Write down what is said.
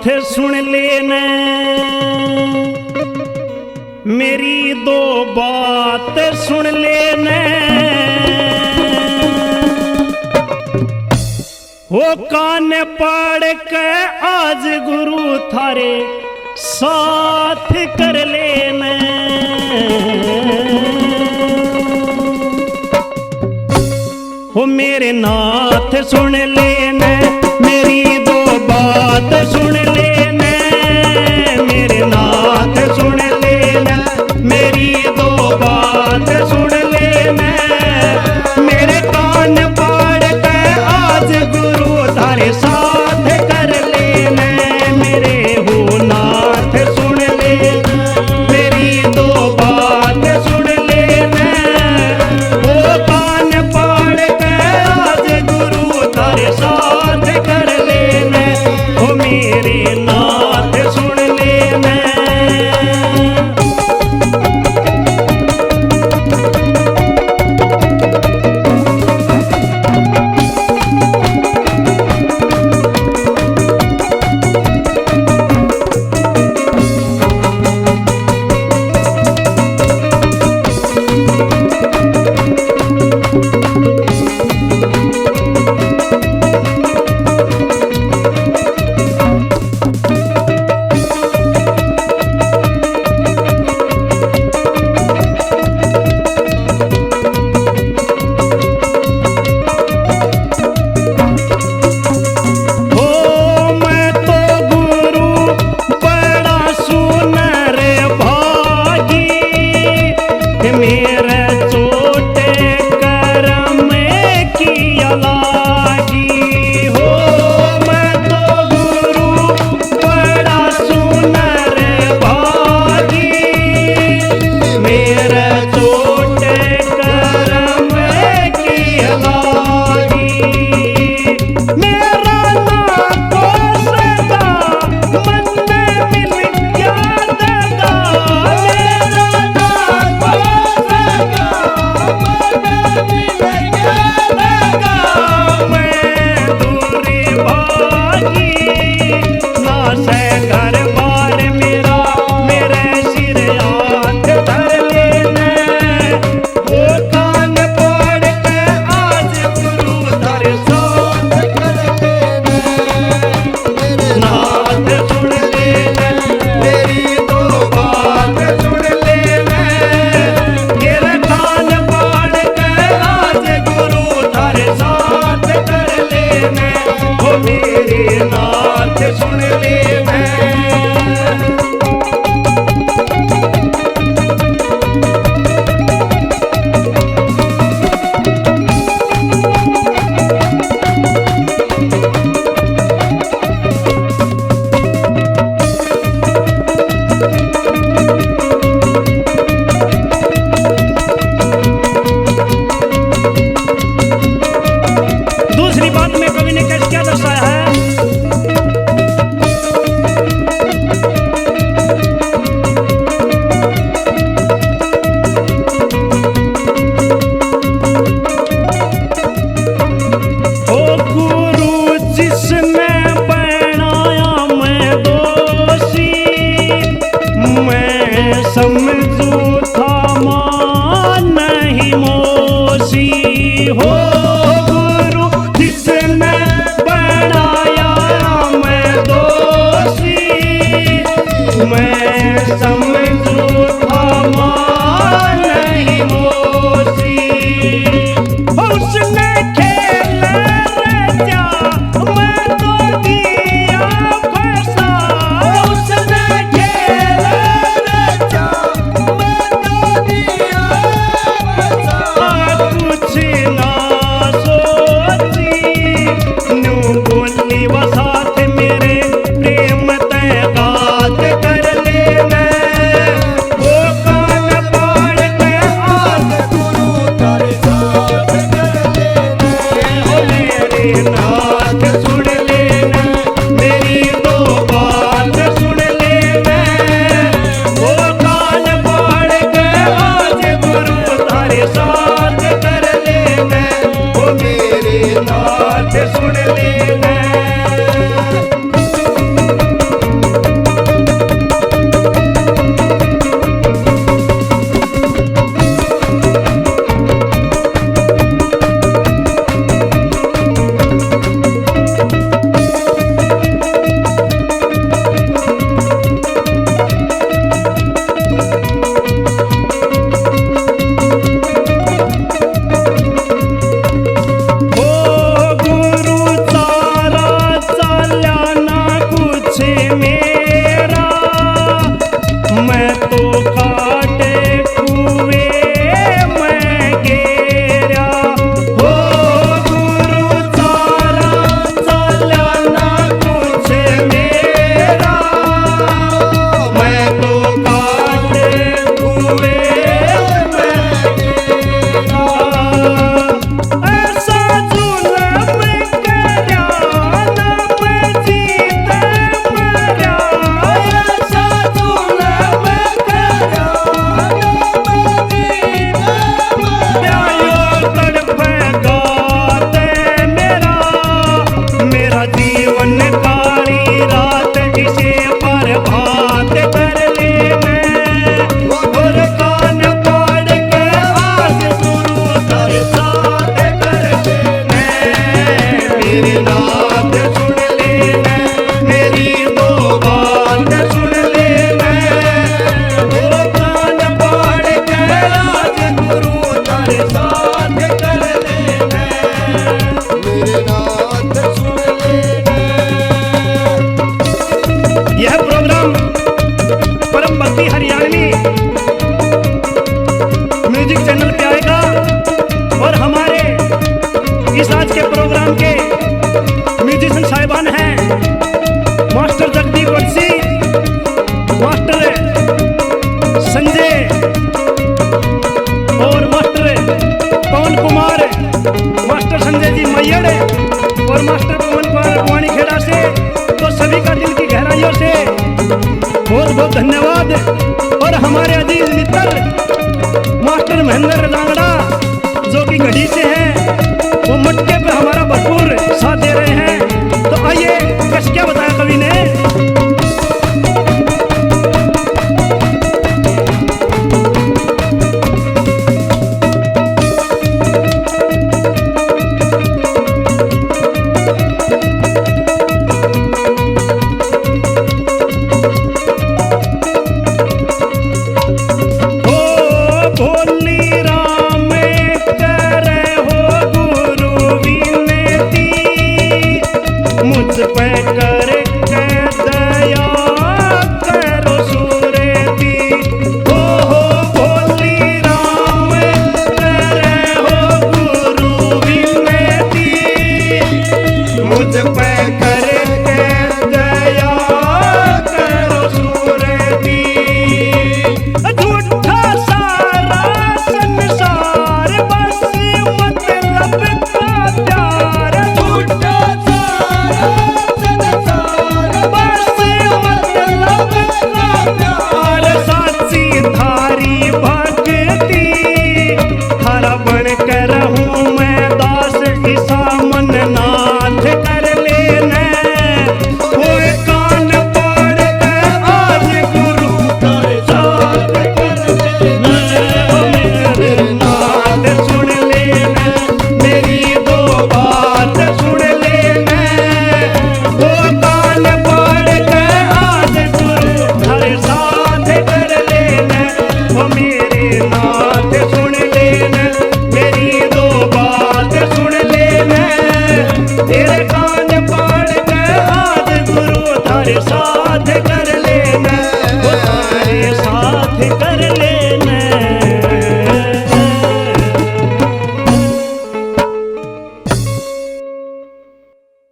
नाथ सुन लेना मेरी दो बात सुन लेना वो कान पाड़ के आज गुरु थारे साथ कर लेना वो मेरे नाथ सुन लेना मेरी दो बात सुन लेना मेरे नाथ सुन लेना मेरी दो बात सुन लेना मेरे कान पाड़ के आज गुरु थारे साथ कर लेना मेरे हो नाथ सुन लेना मेरी दो बात सुन लेना वो कान पाड़ के आज गुरु थारे साथ कर लेना वो मेरे नाथ सुन लेना के रहूं मैं दास ईसा मन नाथ कर लेना ओए कान पाड़ के आज गुरु तारे साथ कर लेना ओ मेरे नाथ सुन लेना मेरी दो बात सुन लेना ओ कान पाड़ के आज गुरु तारे साथ कर लेना ओ मेरे नाथ सुन लेना मेरी दो बात सुन लेना तेरे कान पाड़ के आज गुरु तारे साथ कर लेना वो तारे साथ कर ले